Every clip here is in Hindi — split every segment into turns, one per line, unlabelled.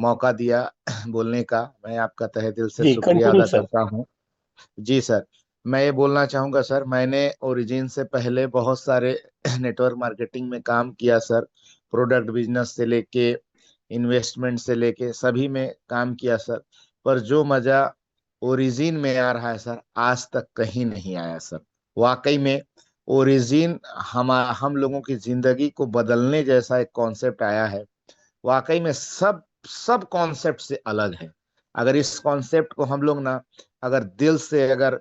मौका दिया बोलने का। मैं आपका तहे दिल से
जी
शुक्रिया
कंटिन्यू
अदा
सर।
करता हूँ। जी सर। मैं ये बोलना चाहूँगा सर, मैंने ओरिजिन से पहले बहुत सारे नेटवर्क मार्केटिंग में काम किया सर। प्रोडक्ट बिजनेस से लेके इन्वेस्टमेंट से लेके सभी में काम किया सर। पर जो मजा ओरिजिन में आ रहा है सर, आज तक कहीं नहीं आया सर। वाकई में ओरिजिन हम लोगों की जिंदगी को बदलने जैसा एक कॉन्सेप्ट आया है। वाकई में सब सब कॉन्सेप्ट से अलग है। अगर इस कॉन्सेप्ट को हम लोग ना, अगर दिल से, अगर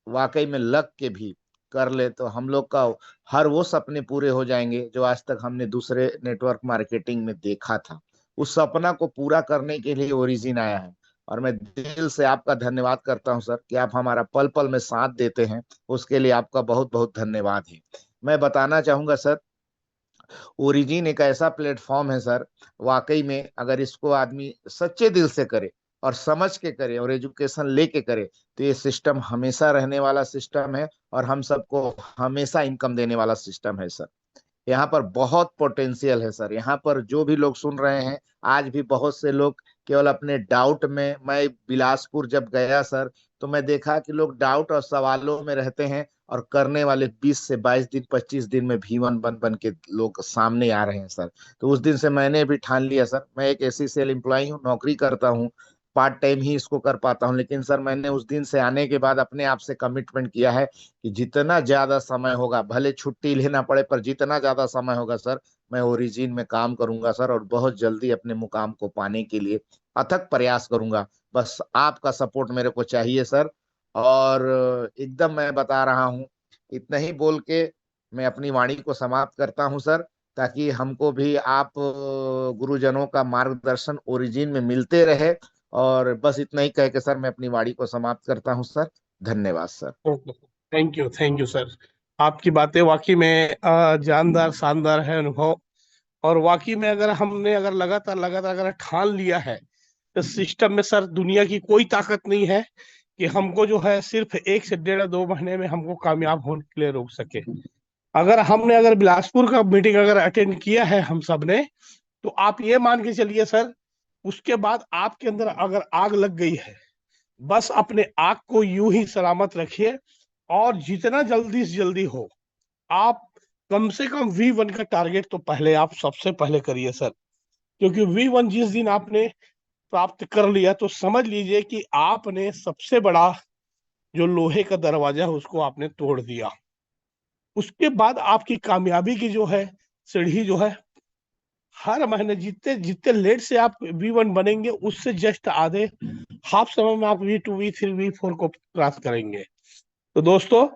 वाकई में लग के भी कर ले, तो हम लोग का हर वो सपने पूरे हो जाएंगे जो आज तक हमने दूसरे नेटवर्क मार्केटिंग में देखा था। उस सपना को पूरा करने के लिए ओरिजिन आया है। और मैं दिल से आपका धन्यवाद करता हूं सर कि आप हमारा पल पल में साथ देते हैं। उसके लिए आपका बहुत बहुत धन्यवाद है। मैं बताना चाहूंगा सर, ओरिजिन एक ऐसा प्लेटफॉर्म है सर, वाकई में अगर इसको आदमी सच्चे दिल से करे और समझ के करे और एजुकेशन लेके करे, तो ये सिस्टम हमेशा रहने वाला सिस्टम है और हम सबको हमेशा इनकम देने वाला सिस्टम है सर। यहाँ पर बहुत पोटेंशियल है सर। यहाँ पर जो भी लोग सुन रहे हैं, आज भी बहुत से लोग केवल अपने डाउट में, मैं बिलासपुर जब गया सर, तो मैं देखा कि लोग डाउट और सवालों में रहते हैं और करने वाले 20 से 22 दिन 25 दिन में V1 बन के लोग सामने आ रहे हैं सर। तो उस दिन से मैंने भी ठान लिया सर, मैं एक ऐसी सेल एम्प्लॉय हूँ, नौकरी करता हूँ, पार्ट टाइम ही इसको कर पाता हूँ, लेकिन सर मैंने उस दिन से आने के बाद अपने आप से कमिटमेंट किया है कि जितना ज्यादा समय होगा, भले छुट्टी लेना पड़े, पर जितना ज्यादा समय होगा सर, मैं ओरिजिन में काम करूंगा सर, और बहुत जल्दी अपने मुकाम को पाने के लिए अथक प्रयास करूंगा। बस आपका सपोर्ट मेरे को चाहिए सर। और एकदम मैं बता रहा हूँ, इतना ही बोल के मैं अपनी वाणी को समाप्त करता हूँ सर, ताकि हमको भी आप गुरुजनों का मार्गदर्शन ओरिजिन में मिलते रहे। और बस इतना ही कह के सर मैं अपनी वाणी को समाप्त करता हूँ सर। धन्यवाद सर।
Thank you sir. आपकी बातें वाकई में जानदार शानदार है अनुभव। और वाकई में अगर हमने अगर लगातार लगातार अगर ठान लिया है, तो सिस्टम में सर दुनिया की कोई ताकत नहीं है कि हमको जो है सिर्फ 1 से 1.5 2 महीने में हमको कामयाब होने के लिए रोक सके। अगर हमने अगर बिलासपुर का मीटिंग अगर अटेंड किया है हम सब ने, तो आप ये मान के चलिए सर, उसके बाद आपके अंदर अगर आग लग गई है, बस अपने आग को यूं ही सलामत रखिए। और जितना जल्दी से जल्दी हो, आप कम से कम V1 का टारगेट तो पहले आप सबसे पहले करिए सर। क्योंकि V1 जिस दिन आपने प्राप्त कर लिया, तो समझ लीजिए कि आपने सबसे बड़ा जो लोहे का दरवाजा है उसको आपने तोड़ दिया। उसके बाद आपकी कामयाबी की जो है सीढ़ी जो है, हर महीने जितने जितने लेट से आप V1 बनेंगे, उससे जस्ट आधे हाफ समय में आप V2 V3 V4 को क्रॉस करेंगे। तो दोस्तों,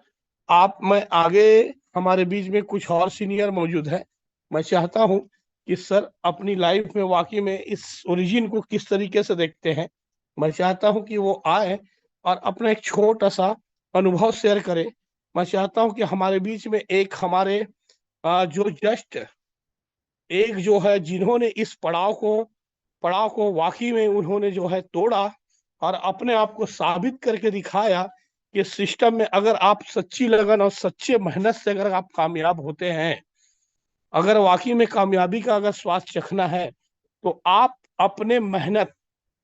आप मैं आगे हमारे बीच में कुछ और सीनियर मौजूद है। मैं चाहता हूं कि सर अपनी लाइफ में वाकई में इस ओरिजिन को किस तरीके से देखते हैं, मैं चाहता हूं कि वो आए और अपना एक छोटा सा अनुभव शेयर करें। मैं चाहता हूं कि हमारे बीच में एक हमारे जो जस्ट एक जो है जिन्होंने इस पड़ाव को वाकई में उन्होंने जो है तोड़ा और अपने आप को साबित करके दिखाया कि सिस्टम में अगर आप सच्ची लगन और सच्चे मेहनत से अगर आप कामयाब होते हैं, अगर वाकई में कामयाबी का अगर स्वाद चखना है, तो आप अपने मेहनत,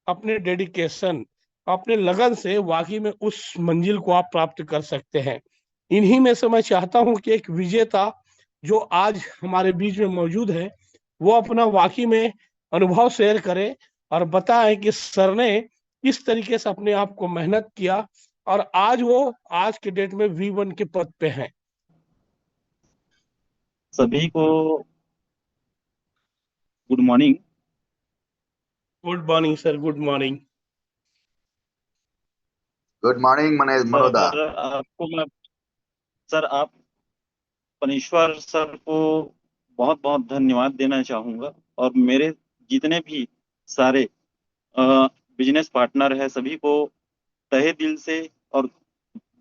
अपने डेडिकेशन, अपने लगन से वाकई में उस मंजिल को आप प्राप्त कर सकते हैं। इन्हीं में से मैं चाहता हूं कि एक विजेता जो आज हमारे बीच में मौजूद है, वो अपना वाकई में अनुभव शेयर करे और बताए कि सर ने किस तरीके से अपने आप को मेहनत किया और आज वो आज के डेट में V1 के पद पे हैं।
सभी को good morning.
Good morning sir, good morning.
Good morning Manoda.
Sir आपको मैं सर आप पनीश्वर सर को बहुत बहुत धन्यवाद देना चाहूंगा, और मेरे जितने भी सारे बिजनेस पार्टनर है सभी को तहे दिल से और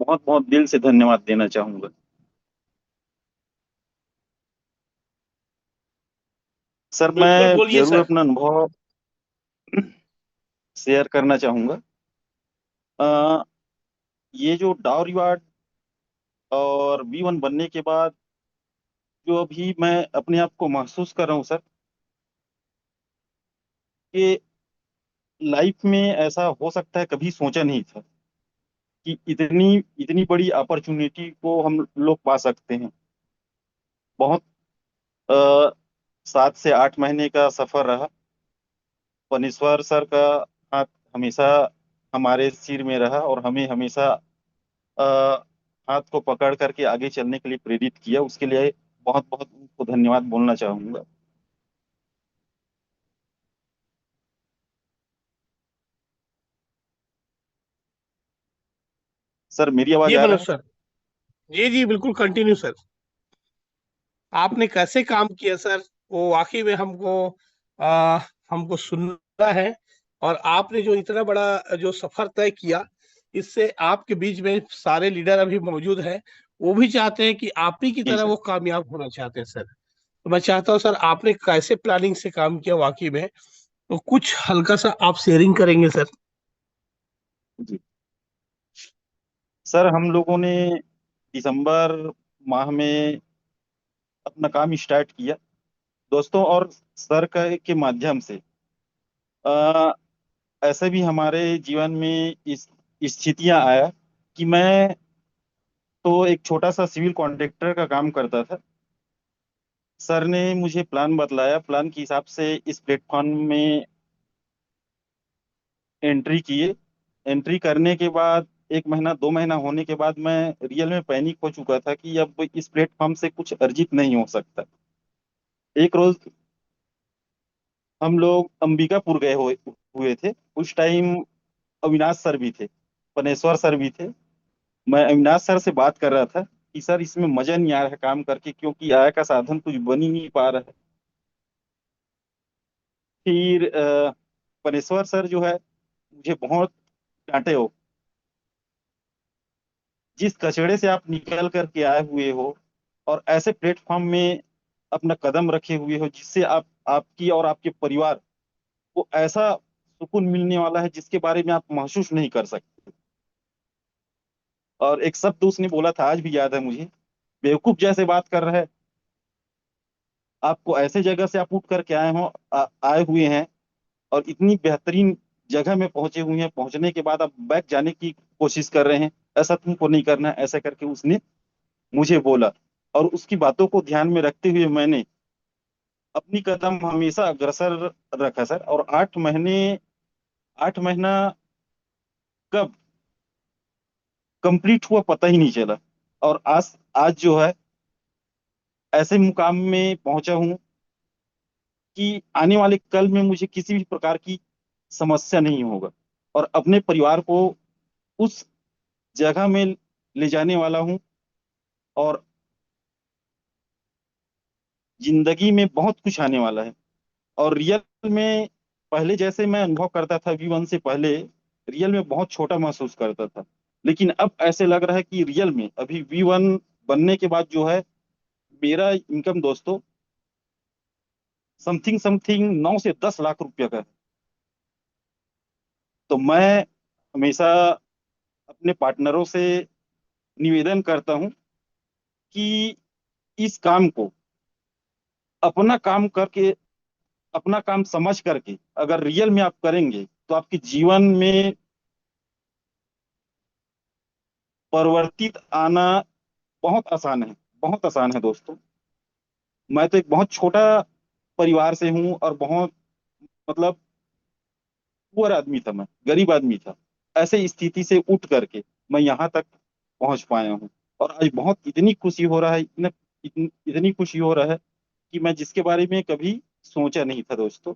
बहुत बहुत दिल से धन्यवाद देना चाहूंगा। सर
बिल्कुल
मैं
बोलिए
जरूर
सर।
अपना अनुभव शेयर करना चाहूंगा। अ, ये जो डाउ रिवार्ड और V1 बनने के बाद जो अभी मैं अपने आप को महसूस कर रहा हूँ सर, कि लाइफ में ऐसा हो सकता है कभी सोचा नहीं था कि इतनी इतनी बड़ी अपॉर्चुनिटी को हम लोग पा सकते हैं। बहुत 7 से 8 महीने का सफर रहा। पनेश्वर सर का हाथ हमेशा हमारे सिर में रहा और हमें हमेशा अ, हाथ को पकड़ करके आगे चलने के लिए प्रेरित किया। उसके लिए बहुत बहुत उनको धन्यवाद बोलना चाहूंगा। सर मेरी आवाज
जी
आ रहा
मनोज
है?
सर, जी जी बिल्कुल कंटिन्यू सर। आपने कैसे काम किया सर, वो वाकई में हमको सुनना है। और आपने जो इतना बड़ा जो सफर तय किया, इससे आपके बीच में सारे लीडर अभी मौजूद हैं, वो भी चाहते हैं कि आप ही की
जी
तरह
सर।
वो कामयाब होना चाहते हैं सर। तो मैं चाहता हूँ सर, आपने कैसे प्लानिंग से काम किया वाकई में, तो कुछ हल्का सा आप शेयरिंग करेंगे सर।
जी सर, हम लोगों ने दिसंबर माह में अपना काम स्टार्ट किया दोस्तों। और सर के माध्यम से अ, ऐसे भी हमारे जीवन में इस स्थितियां आया कि मैं तो एक छोटा सा सिविल कॉन्ट्रैक्टर का काम करता था। सर ने मुझे प्लान बतलाया, प्लान के हिसाब से इस प्लेटफॉर्म में एंट्री किए। एंट्री करने के बाद 1 महीना 2 महीना होने के बाद मैं रियल में पैनिक हो चुका था कि अब इस प्लेटफॉर्म से कुछ अर्जित नहीं हो सकता। एक रोज हम लोग अंबिकापुर गए हुए थे। उस टाइम अविनाश सर भी थे, पनेश्वर सर भी थे। मैं अविनाश सर से बात कर रहा था कि सर इसमें मजा नहीं आ रहा है काम करके, क्योंकि आय का साधन कुछ बन ही नहीं पा रहा है। फिर पनेश्वर सर जो है मुझे बहुत डांटे हो, जिस कचड़े से आप निकल करके आए हुए हो और ऐसे प्लेटफॉर्म में अपना कदम रखे हुए हो जिससे आप आपकी और आपके परिवार को ऐसा सुकून मिलने वाला है जिसके बारे में आप महसूस नहीं कर सकते। और एक शब्द उसने बोला था, आज भी याद है मुझे, बेवकूफ जैसे बात कर रहा है। आपको ऐसे जगह से आप उठ करके आए हुए हैं और इतनी बेहतरीन जगह में पहुंचे हुए हैं, पहुंचने के बाद आप बैक जाने की कोशिश कर रहे हैं। ऐसा तुमको नहीं करना है, ऐसा करके उसने मुझे बोला। और उसकी बातों को ध्यान में रखते हुए मैंने अपनी कदम हमेशा अग्रसर रखा सर। और 8 महीना कब कंप्लीट हुआ पता ही नहीं चला। और आज आज जो है ऐसे मुकाम में पहुंचा हूं कि आने वाले कल में मुझे किसी भी प्रकार की समस्या नहीं होगा और अपने परिवार को उस जगह में ले जाने वाला हूं। और जिंदगी में बहुत कुछ आने वाला है। और रियल में पहले जैसे मैं अनुभव करता था V1 से पहले, रियल में बहुत छोटा महसूस करता था। लेकिन अब ऐसे लग रहा है कि रियल में अभी V1 बनने के बाद जो है मेरा इनकम दोस्तों समथिंग समथिंग 9 से 10 लाख रुपया का है। तो मैं हमेशा अपने पार्टनरों से निवेदन करता हूं कि इस काम को अपना काम करके, अपना काम समझ करके अगर रियल में आप करेंगे तो आपके जीवन में परिवर्तित आना बहुत आसान है। बहुत आसान है दोस्तों। मैं तो एक बहुत छोटा परिवार से हूँ और बहुत मतलब पुअर आदमी था, मैं गरीब आदमी था। ऐसे स्थिति से उठ करके मैं यहाँ तक पहुंच पाया हूँ। और आज बहुत इतनी खुशी हो रहा है, इतनी खुशी हो रहा है कि मैं जिसके बारे में कभी सोचा नहीं था दोस्तों।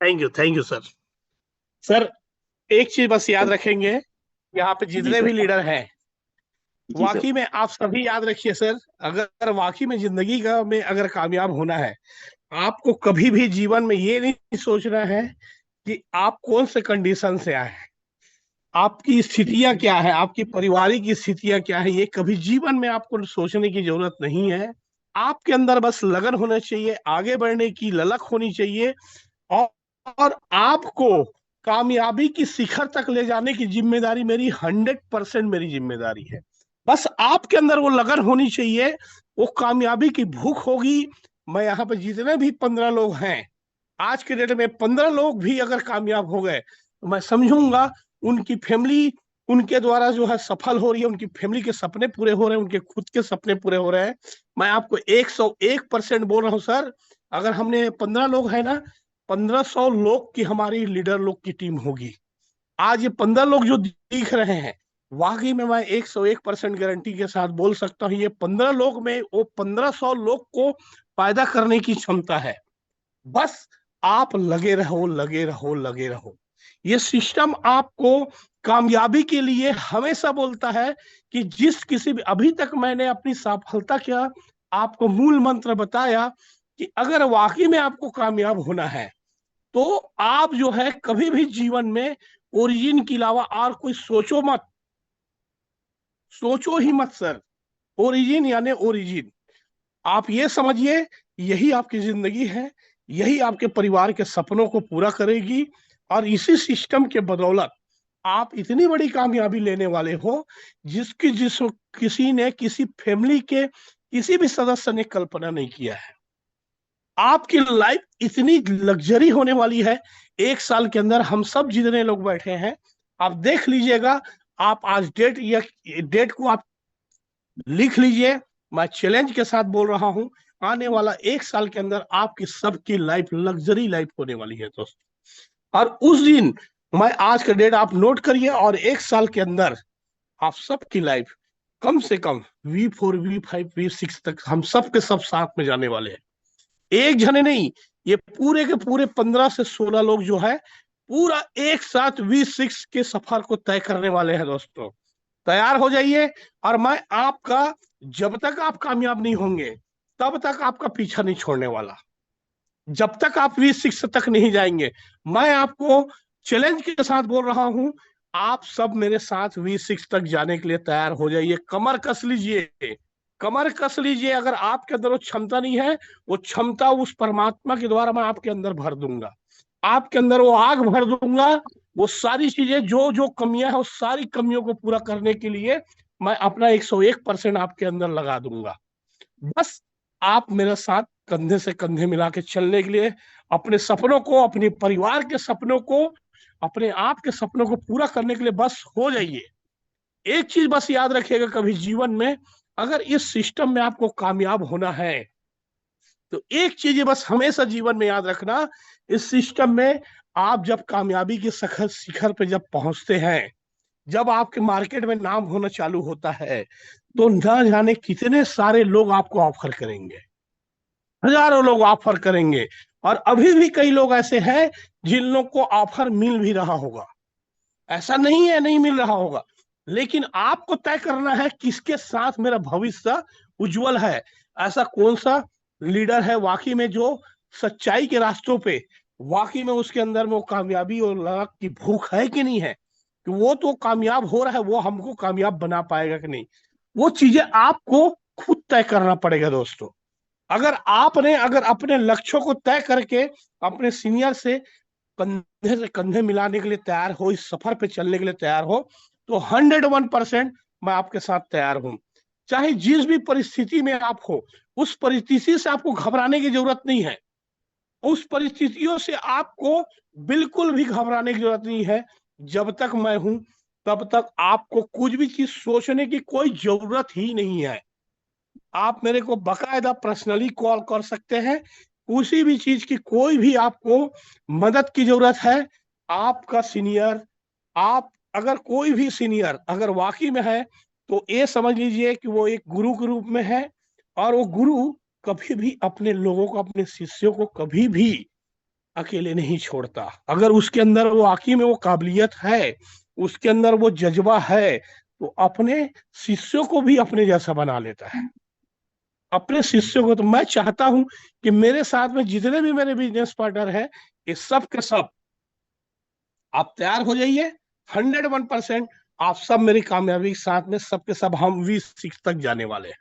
Thank you sir. सर, एक चीज बस याद रखेंगे, यहाँ पे
जी
जितने भी
सर।
लीडर हैं,
जी सर।
वाकई में आप सभी याद रखिए सर, अगर वाकई में जिंदगी का में अगर कामयाब होना है, आपको कभी भी जीवन में ये नहीं सोचना है कि आप कौन से कंडीशन से आए हैं, आपकी
जी
स्थितियां क्या है, आपकी पारिवारिक स्थितियां क्या है, ये कभी जीवन में आपको सोचने की जरूरत नहीं है। आपके अंदर बस लगन होना चाहिए, आगे बढ़ने की ललक होनी चाहिए। और, और आपको कामयाबी की शिखर तक ले जाने की जिम्मेदारी मेरी 100% मेरी जिम्मेदारी है। बस आपके अंदर वो लगन होनी चाहिए, वो कामयाबी की भूख होगी, मैं यहाँ पे जितने भी 15 लोग हैं, आज के डेट में 15 लोग भी अगर कामयाब हो गए तो मैं समझूंगा उनकी फैमिली उनके द्वारा जो है सफल हो रही है, उनकी फैमिली के सपने पूरे हो रहे हैं, उनके खुद के सपने पूरे हो रहे हैं। मैं आपको 101% बोल रहा हूँ सर, अगर हमने 15 लोग हैं ना, 1500 लोग की हमारी लीडर लोग की टीम होगी। आज ये 15 लोग जो दिख रहे हैं, वाकई में मैं 101% गारंटी के साथ बोल सकता हूँ, ये 15 लोग में वो 1500 लोग को पैदा करने की क्षमता है। बस आप लगे रहो, लगे रहो, लगे रहो। ये सिस्टम आपको कामयाबी के लिए हमेशा बोलता है कि जिस किसी भी, अभी तक मैंने अपनी सफलता का आपको मूल मंत्र बताया कि अगर वाकई में आपको कामयाब होना है तो आप जो है कभी भी जीवन में ओरिजिन के अलावा और कोई सोचो मत, सोचो ही मत सर। ओरिजिन यानी ओरिजिन, आप ये समझिए यही आपकी जिंदगी है, यही आपके परिवार के सपनों को पूरा करेगी। और इसी सिस्टम के बदौलत आप इतनी बड़ी कामयाबी लेने वाले हो जिसकी किसी ने, किसी फैमिली के किसी भी सदस्य ने कल्पना नहीं किया है। आपकी लाइफ इतनी लग्जरी होने वाली है, 1 साल के अंदर हम सब जितने लोग बैठे हैं आप देख लीजिएगा। आप आज डेट को आप लिख लीजिए, मैं चैलेंज के साथ बोल रहा हूं, आने वाला 1 साल के अंदर आपकी सबकी लाइफ लग्जरी लाइफ होने वाली है दोस्तों। और उस दिन, मैं आज का डेट आप नोट करिए, और 1 साल के अंदर आप सबकी लाइफ कम से कम V4 V5 V6 तक हम सब के सब साथ में जाने वाले हैं। एक जने नहीं, ये पूरे के पूरे 15 से 16 लोग जो है पूरा एक साथ V6 के सफर को तय करने वाले हैं दोस्तों। तैयार हो जाइए। और मैं आपका, जब तक आप कामयाब नहीं होंगे तब तक आपका पीछा नहीं छोड़ने वाला, जब तक आप V6 तक नहीं जाएंगे। मैं आपको चैलेंज के साथ बोल रहा हूं, आप सब मेरे साथ V6 तक जाने के लिए तैयार हो जाइए। कमर कस लीजिए, कमर कस लीजिए। अगर आपके अंदर वो क्षमता नहीं है, वो क्षमता उस परमात्मा के द्वारा मैं आपके अंदर भर दूंगा, आपके अंदर वो आग भर दूंगा। वो सारी चीजें, जो जो कमियां है, उस सारी कमियों को पूरा करने के लिए मैं अपना 101% आपके अंदर लगा दूंगा। बस आप मेरे साथ कंधे से कंधे मिला के चलने के लिए, अपने सपनों को, अपने परिवार के सपनों को, अपने आप के सपनों को पूरा करने के लिए बस हो जाइए। एक चीज बस याद रखिएगा, कभी जीवन में अगर इस सिस्टम में आपको कामयाब होना है तो एक चीज बस हमेशा जीवन में याद रखना, इस सिस्टम में आप जब कामयाबी के शिखर पे जब पहुंचते हैं, जब आपके मार्केट में नाम होना चालू होता है, तो न जाने कितने सारे लोग आपको ऑफर करेंगे, हजारों लोग ऑफर करेंगे। और अभी भी कई लोग ऐसे हैं जिन लोग को ऑफर मिल भी रहा होगा, ऐसा नहीं है नहीं मिल रहा होगा, लेकिन आपको तय करना है किसके साथ मेरा भविष्य उज्जवल है। ऐसा कौन सा लीडर है वाकई में जो सच्चाई के रास्तों पे, वाकई में उसके अंदर में वो कामयाबी और लक की भूख है कि नहीं है, कि वो तो कामयाब हो रहा है, वो हमको कामयाब बना पाएगा कि नहीं। वो चीजें आपको खुद तय करना पड़ेगा दोस्तों। अगर अपने लक्ष्यों को तय करके अपने सीनियर से कंधे मिलाने के लिए तैयार हो, इस सफर पे चलने के लिए तैयार हो, तो 101% मैं आपके साथ तैयार हूं। चाहे जिस भी परिस्थिति में आप हो, उस परिस्थिति से आपको घबराने की जरूरत नहीं है, उस परिस्थितियों से आपको बिल्कुल भी घबराने की जरूरत नहीं है। जब तक मैं हूं तब तक आपको कुछ भी चीज सोचने की कोई जरूरत ही नहीं है। आप मेरे को बकायदा पर्सनली कॉल कर सकते हैं, किसी भी चीज की कोई भी आपको मदद की जरूरत है। आपका सीनियर, आप अगर कोई भी सीनियर अगर वाकई में है तो ये समझ लीजिए कि वो एक गुरु के रूप में है। और वो गुरु कभी भी अपने लोगों को, अपने शिष्यों को कभी भी अकेले नहीं छोड़ता। अगर उसके अंदर वो वाकई में वो काबिलियत है, उसके अंदर वो जज्बा है, तो अपने शिष्यों को भी अपने जैसा बना लेता है, अपने शिष्यों को। तो मैं चाहता हूं कि मेरे साथ में जितने भी मेरे बिजनेस पार्टनर हैं, ये सब के सब आप तैयार हो जाइए। 101% आप सब मेरी कामयाबी के साथ में, सबके सब हम V6 तक जाने वाले हैं।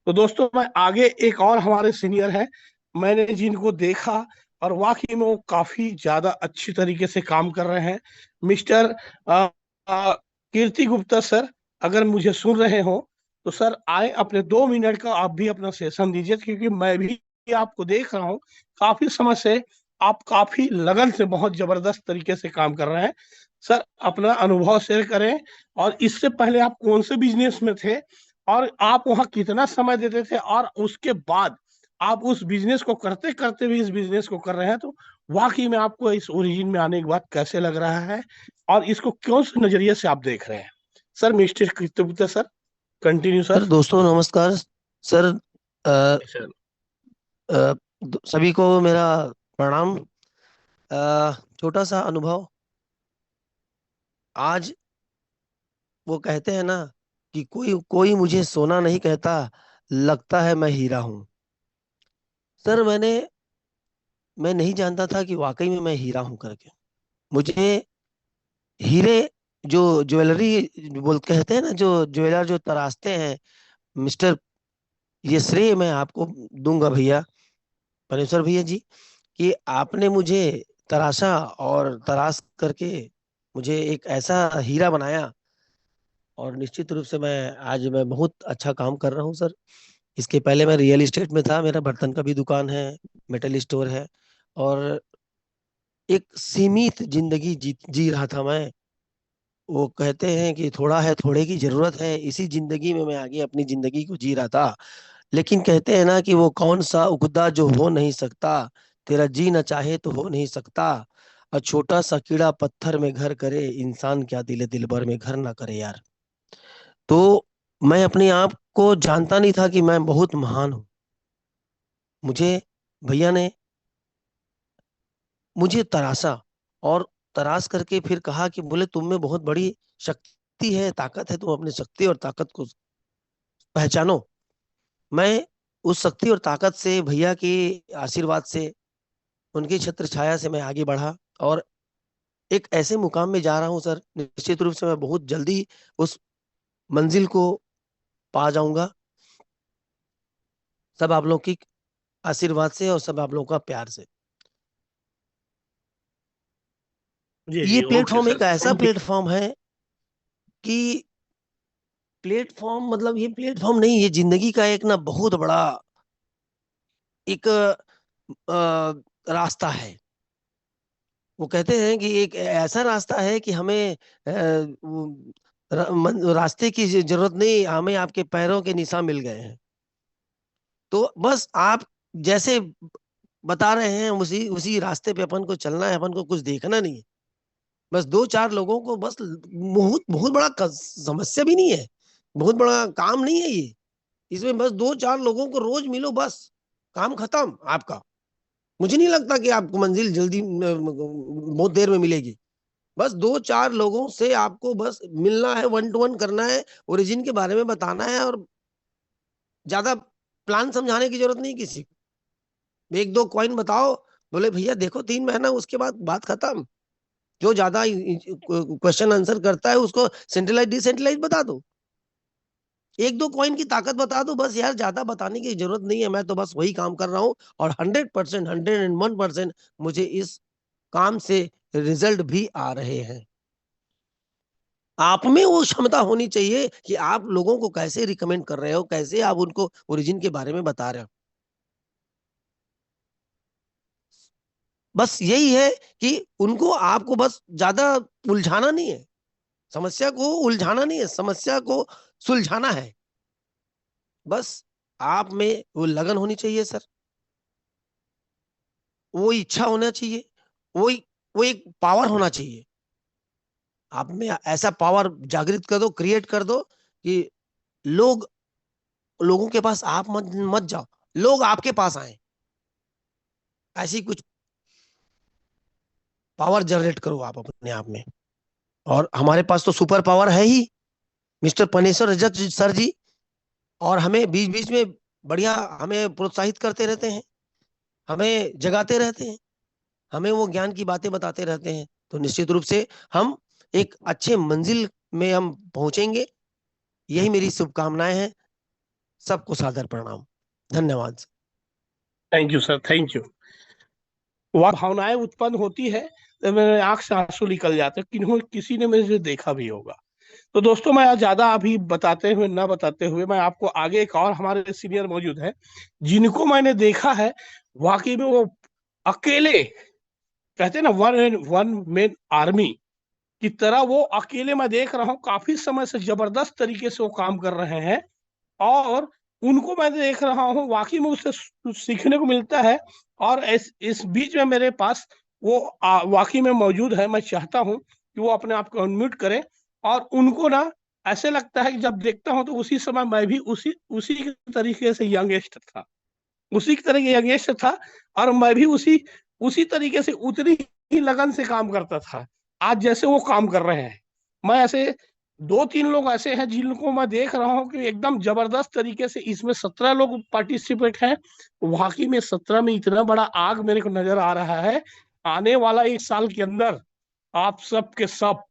तो दोस्तों, मैं आगे एक और हमारे सीनियर है, मैंने जिनको देखा और वाकई में वो काफी ज्यादा अच्छी तरीके से काम कर रहे हैं, मिस्टर कीर्ति गुप्ता सर। अगर मुझे सुन रहे हो तो सर आए, अपने 2 मिनट का आप भी अपना सेशन दीजिए, क्योंकि मैं भी आपको देख रहा हूँ काफी समय से आप काफी लगन से बहुत जबरदस्त तरीके से काम कर रहे हैं। सर अपना अनुभव शेयर करें, और इससे पहले आप कौन से बिजनेस में थे और आप वहाँ कितना समय देते थे, और उसके बाद आप उस बिजनेस को करते करते भी इस बिजनेस को कर रहे हैं, तो वाकई में आपको इस ओरिजिन में आने के बाद कैसे लग रहा है और इसको कौन से नजरिए से आप देख रहे हैं? सर मिस्टर कृतज्ञता सर, कंटिन्यू
सर
सर।
दोस्तों नमस्कार। सर अ,
सर
सभी को मेरा प्रणाम। छोटा सा अनुभव। आज वो कहते हैं ना कि कोई कोई मुझे सोना नहीं कहता, लगता है मैं हीरा हूँ। सर मैं नहीं जानता था कि वाकई में मैं हीरा हूँ करके। मुझे हीरे जो ज्वेलरी बोल कहते हैं ना, जो ज्वेलर जो तराशते हैं मिस्टर, ये श्रेय मैं आपको दूंगा भैया, परमेश्वर भैया जी, कि आपने मुझे तराशा और तराश करके मुझे एक ऐसा हीरा बनाया। और निश्चित रूप से मैं बहुत अच्छा काम कर रहा हूँ सर। इसके पहले मैं रियल एस्टेट में था, मेरा बर्तन का भी दुकान है, मेटल स्टोर है, और एक सीमित जिंदगी जी रहा था मैं। वो कहते हैं कि थोड़ा है थोड़े की जरूरत है, इसी जिंदगी में मैं आगे अपनी जिंदगी को जी रहा था। लेकिन कहते हैं ना कि वो कौन सा उगदा जो हो नहीं सकता, तेरा जी न चाहे तो हो नहीं सकता, और छोटा सा कीड़ा पत्थर में घर करे, इंसान क्या दिले दिलबर में घर ना करे यार। तो मैं अपने आप को जानता नहीं था कि मैं बहुत महान हूँ। मुझे भैया ने मुझे तराशा, और तराश करके फिर कहा कि बोले तुम में बहुत बड़ी शक्ति है, ताकत है, तुम अपनी शक्ति और ताकत को पहचानो। मैं उस शक्ति और ताकत से, भैया के आशीर्वाद से, उनकी छत्र छाया से मैं आगे बढ़ा, और एक ऐसे मुकाम में जा रहा हूं सर, निश्चित रूप से मैं बहुत जल्दी उस मंजिल को पा जाऊंगा, सब आप लोगों की आशीर्वाद से और सब आप लोगों का प्यार से।
जी
ये
जी, ओके
प्लेटफॉर्म
सर,
एक ऐसा
थैंक यू।
प्लेटफॉर्म है कि प्लेटफॉर्म मतलब ये प्लेटफॉर्म नहीं, ये जिंदगी का एक ना बहुत बड़ा एक रास्ता है। वो कहते हैं कि एक ऐसा रास्ता है कि हमें रास्ते की जरूरत नहीं, हमें आपके पैरों के निशान मिल गए हैं। तो बस आप जैसे बता रहे हैं उसी उसी रास्ते पे अपन को चलना है, अपन को कुछ देखना नहीं है। बस दो चार लोगों को बस, बहुत बहुत बड़ा समस्या भी नहीं है, बहुत बड़ा काम नहीं है ये। इसमें बस दो चार लोगों को रोज मिलो, बस काम खत्म आपका। मुझे नहीं लगता कि आपको मंजिल जल्दी बहुत देर में मिलेगी। बस दो चार लोगों से आपको बस मिलना है, वन टू वन करना है, ओरिजिन के बारे में बताना है, और ज्यादा प्लान समझाने की जरूरत नहीं किसी को। एक दो कॉइन बताओ, बोले भैया देखो 3 महीना, उसके बाद बात खत्म। जो ज्यादा क्वेश्चन आंसर करता है उसको सेंट्रलाइज डिसेंट्रलाइज बता दो, एक दो कॉइन की ताकत बता दो, बस यार ज्यादा बताने की जरूरत नहीं है। मैं तो बस वही काम कर रहा हूँ, और 100%, 101% मुझे इस काम से रिजल्ट भी आ रहे हैं। आप में वो क्षमता होनी चाहिए कि आप लोगों को कैसे रिकमेंड कर रहे हो, कैसे आप उनको ओरिजिन के बारे में बता रहे हो। बस यही है कि उनको आपको बस ज्यादा उलझाना नहीं है, समस्या को उलझाना नहीं है, समस्या को सुलझाना है। बस आप में वो लगन होनी चाहिए सर, वो इच्छा होना चाहिए, वो वो एक पावर होना चाहिए। आप में ऐसा पावर जागृत कर दो, क्रिएट कर दो कि लोगों के पास आप मत मत जाओ, लोग आपके पास आए। ऐसी कुछ पावर जनरेट करो आप अपने आप में। और हमारे पास तो सुपर पावर है ही, मिस्टर पनेश्वर रजक सर जी। और हमें बीच बीच में बढ़िया हमें प्रोत्साहित करते रहते हैं, हमें जगाते रहते हैं, हमें वो ज्ञान की बातें बताते रहते हैं। तो निश्चित रूप से हम एक अच्छे मंजिल में हम पहुंचेंगे, यही मेरी शुभकामनाएं हैं। सबको सादर प्रणाम, धन्यवाद।
Thank you sir, thank you. वह भावनाएं उत्पन्न होती है तो मेरे आंख से आंसू निकल जाते हैं, किसी ने मुझे देखा भी होगा। तो दोस्तों मैं ज्यादा अभी बताते हुए ना बताते हुए मैं आपको आगे एक और हमारे सीनियर मौजूद है जिनको मैंने देखा है वाकई में वो अकेले कहते हैं ना वन मैन आर्मी की तरह वो अकेले मैं देख रहा हूँ काफी समय से जबरदस्त तरीके से वो काम कर रहे हैं और उनको मैं देख रहा हूँ वाकई में उससे सीखने को मिलता है। और इस बीच में मेरे पास वो वाकई में मौजूद है। मैं चाहता हूँ कि वो अपने आप को अनम्यूट करें और उनको ना ऐसे लगता है कि जब देखता हूँ तो उसी समय मैं भी उसी उसी तरीके से यंगेस्ट था, उसी की तरह यंगेस्ट था और मैं भी उसी उसी तरीके से उतनी ही लगन से काम करता था आज जैसे वो काम कर रहे हैं। मैं ऐसे 2-3 लोग ऐसे हैं जिनको मैं देख रहा हूँ कि एकदम जबरदस्त तरीके से इसमें 17 लोग पार्टिसिपेट हैं। वाकई में 17 में इतना बड़ा आग मेरे को नजर आ रहा है। आने वाला 1 साल के अंदर आप सब के सब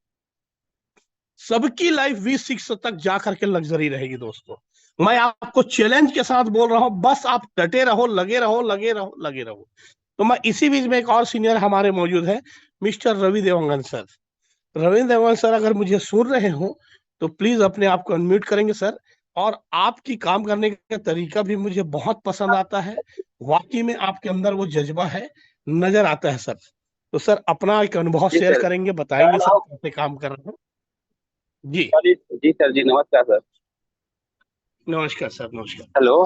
सबकी लाइफ V6 तक जा करके लग्जरी रहेगी दोस्तों। मैं आपको चैलेंज के साथ बोल रहा हूं, बस आप डटे रहो, लगे रहो, लगे रहो, लगे रहो। तो मैं इसी बीच में एक और सीनियर हमारे मौजूद है mister Ravi Dewangan sir. Ravi Dewangan sir अगर मुझे सुन रहे हो तो प्लीज अपने आप को अनम्यूट करेंगे सर। और आपकी काम करने का तरीका भी मुझे बहुत पसंद आता है। वाकई में आपके अंदर वो जज्बा है, नजर आता है सर। तो सर अपना एक अनुभव
जी
शेयर
सर।
करेंगे, बताएंगे सर कैसे काम कर रहे हैं। जी
जी सर जी, नमस्कार सर।
नमस्कार सर, नमस्कार।
हेलो।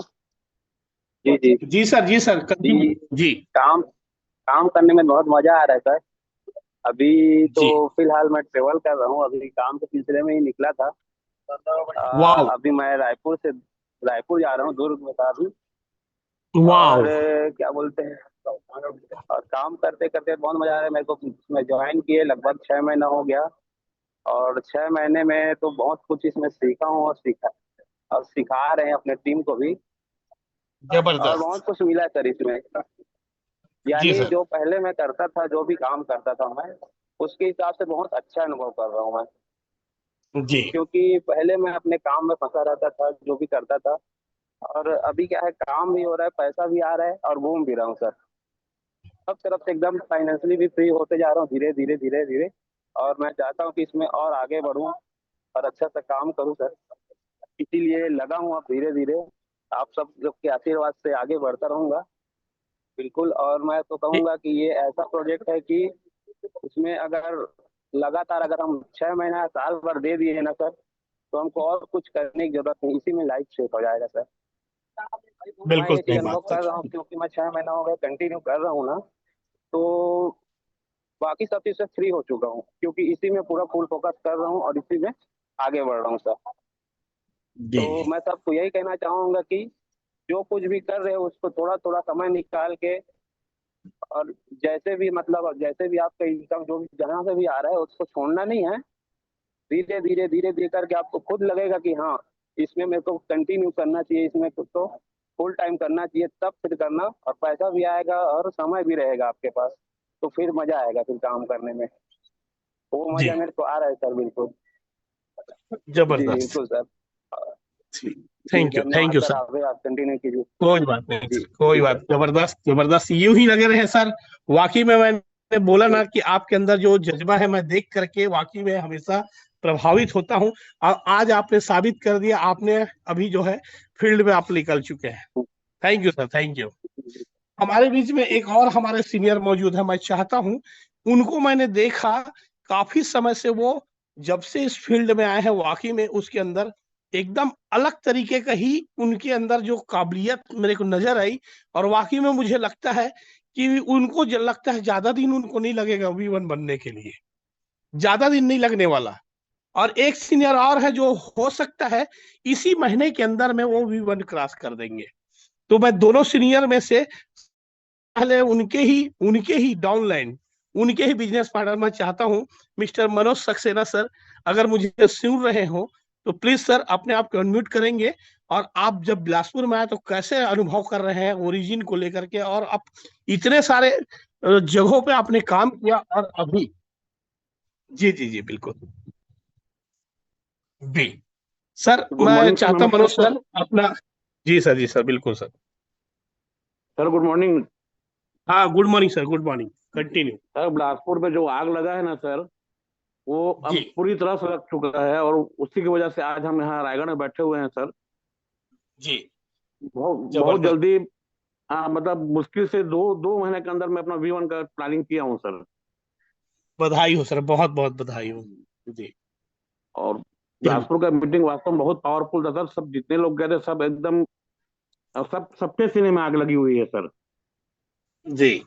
जी जी
जी सर, जी सर,
जी।
जी
काम काम करने में बहुत मजा आ रहा है सर। अभी तो
जी।
फिलहाल मैं ट्रेवल कर रहा हूँ, अभी काम के सिलसिले में ही निकला था।
वाह
अभी मैं रायपुर जा रहा हूँ, दुर्ग में था अभी।
वाह।
और क्या बोलते हैं, और काम करते करते बहुत मजा आ रहा है मेरे को। इसमें ज्वाइन किए लगभग 6 महीना हो गया और 6 महीने में तो बहुत कुछ इसमें सीखा हूँ और सिखा रहे हैं अपने टीम को भी। और
जबरदस्त।
बहुत कुछ मिला सर इसमें।
जी
यानी
सर।
जो पहले मैं करता था, जो भी काम करता था मैं, उसके हिसाब से बहुत अच्छा अनुभव कर रहा हूँ मैं।
जी
क्योंकि पहले मैं अपने काम में फंसा रहता था, जो भी करता था। और अभी क्या है, काम भी हो रहा है, पैसा भी आ रहा है और घूम भी रहा हूँ सर। सब तरफ से एकदम फाइनेंशियली भी फ्री होते जा रहा हूँ धीरे धीरे धीरे धीरे। और मैं चाहता हूँ कि इसमें और आगे बढ़ूँ और अच्छा सा काम करूँ सर। इसीलिए लगा हूँ अब धीरे धीरे। आप सब लोग के आशीर्वाद से आगे बढ़ता रहूंगा बिल्कुल। और मैं तो कहूंगा कि ये ऐसा प्रोजेक्ट है कि इसमें अगर लगातार अगर हम 6 महीना साल भर दे दिए ना सर, तो हमको और कुछ करने की जरूरत नहीं, इसी में लाइफ सेट हो जाएगा सर। मैं
बिल्कुल
ये चीज
सही
अनुभव
बात
कर रहा
सर।
हूँ क्योंकि मैं 6 महीना हो गया कंटिन्यू कर रहा हूँ ना। तो बाकी सब चीज से फ्री हो चुका हूँ क्योंकि इसी में पूरा फुल फोकस कर रहा हूँ और इसी में आगे बढ़ रहा हूँ सर।
जी
तो मैं सबको यही कहना चाहूंगा कि जो कुछ भी कर रहे हो उसको थोड़ा थोड़ा समय निकाल के, और जैसे भी मतलब जैसे भी आपका इनकम जो भी जहाँ से भी आ रहा है उसको छोड़ना नहीं है। धीरे धीरे धीरे धीरे करके आपको खुद लगेगा कि हाँ, इसमें मेरे को कंटिन्यू करना चाहिए, इसमें खुद तो फुल टाइम करना चाहिए, तब फिर करना। और पैसा भी आएगा और समय भी रहेगा आपके पास, तो फिर मजा आएगा फिर काम करने में। वो
जी।
मजा मेरे को आ रहा है सर बिल्कुल। जी
जबरदस्त।
बिल्कुल सर। जी
थैंक
धन्यवाद
यू
सर,
सर।
आप कंटिन्यू कीजिए।
कोई बात नहीं
जी
सर, कोई
जी
बात,
सर।
जबरदस्त जबरदस्त, यूं ही लगे रहे सर। वाकई में मैंने बोला ना कि आपके अंदर जो जज्बा है मैं देख करके वाकई में हमेशा प्रभावित होता हूं। और आज आपने साबित कर दिया, आपने अभी जो है फील्ड में आप निकल चुके हैं। Thank you sir, thank you. हमारे बीच में एक और हमारे सीनियर मौजूद है। मैं चाहता हूं, उनको मैंने देखा काफी समय से, वो जब से इस फील्ड में आए हैं वाकई में उसके अंदर एकदम अलग तरीके का ही उनके अंदर जो काबिलियत मेरे को नजर आई। और वाकई में मुझे लगता है कि उनको लगता है ज्यादा दिन उनको नहीं लगेगा V1 बनने के लिए, ज्यादा दिन नहीं लगने वाला। और एक सीनियर और है जो हो सकता है इसी महीने के अंदर में वो V1 क्रॉस कर देंगे। तो मैं दोनों सीनियर में से पहले उनके ही डाउनलाइन, उनके ही बिजनेस पार्टनर मैं चाहता हूं मिस्टर मनोज सक्सेना सर, अगर मुझे सुन रहे हो तो प्लीज सर अपने आप को अनम्यूट करेंगे। और आप जब बिलासपुर में आए तो कैसे अनुभव कर रहे हैं ओरिजिन को लेकर के, और आप इतने सारे जगहों पे आपने काम किया और अभी। जी जी जी बिल्कुल। जी सर,
गुड
मैं
मॉर्निंग सर,
चाहता हूं
नमस्कार
मनोज
सर।
सर अपना। जी सर, जी सर, बिल्कुल सर।
Sir good morning.
हाँ good morning sir, good morning, continue.
Sir Bilaspur में जो आग लगा है ना सर, वो अब
जी
पूरी तरह से लग चुका है, और उसी की वजह से आज हम यहाँ रायगढ़ में बैठे हुए हैं सर।
जी
बहुत
जबरदस्त।
जल्दी, मतलब मुश्किल से दो दो महीने के अंदर मैं अपना V1 का प्लानिंग किया हूँ सर।
बधाई हो सर, बहुत बहुत बधाई हो। जी
और
चलिए।
बिलासपुर का मीटिंग वास्तव में बहुत पावरफुल था सर। सब जितने लोग गए थे सब एकदम, सबके सीने में आग लगी हुई है सर।
जी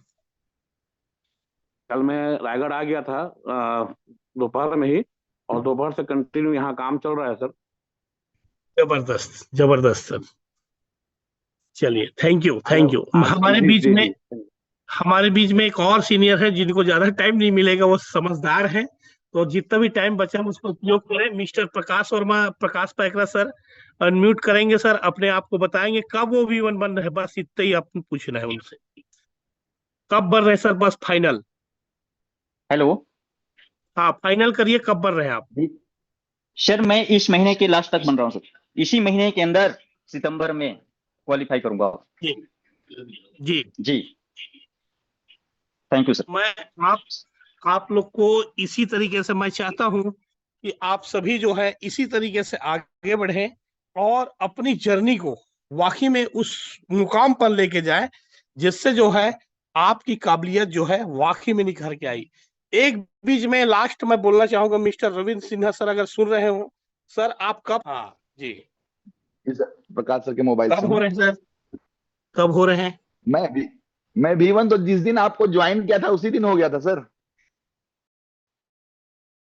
कल मैं रायगढ़ आ गया था दोपहर में ही, और दोपहर से कंटिन्यू यहाँ काम चल रहा है सर।
जबरदस्त जबरदस्त सर। चलिए थैंक यू थैंक यू। हमारे
जी
बीच
जी
में
जी।
हमारे बीच में एक और सीनियर है जिनको ज्यादा टाइम नहीं मिलेगा, वो समझदार है, तो जितना भी टाइम बचा हम उसका उपयोग करें। मिस्टर प्रकाश वर्मा, प्रकाश पैकरा सर, अनम्यूट करेंगे सर, अपने आप को बताएंगे कब वो V1 बन रहे हैं, बस इतना ही आपको पूछना है उनसे, कब बन रहे हैं सर, बस फाइनल।
हेलो
हाँ फाइनल करिए, कब बन रहे हैं आप।
जी सर, मैं इस महीने के लास्ट तक बन रहा हूँ सर। इसी महीने के अंदर सितंबर में क्वालिफाई करूंगा।
जी जी
जी थैंक यू सर।
मैं आप लोग को इसी तरीके से मैं चाहता हूं कि आप सभी जो है इसी तरीके से आगे बढ़ें और अपनी जर्नी को वाकई में उस मुकाम पर लेके जाए जिससे जो है आपकी काबिलियत जो है वाकई में निखर के आई। एक बीच में लास्ट मैं बोलना चाहूंगा, मिस्टर रविंद्र सिन्हा सर अगर सुन रहे हो सर, आप कब, हाँ जी,
प्रकाश सर के मोबाइल
कब
से
हो रहे हैं सर, कब हो रहे हैं।
मैं भी मैं V1 तो जिस दिन आपको ज्वाइन किया था उसी दिन हो गया था सर।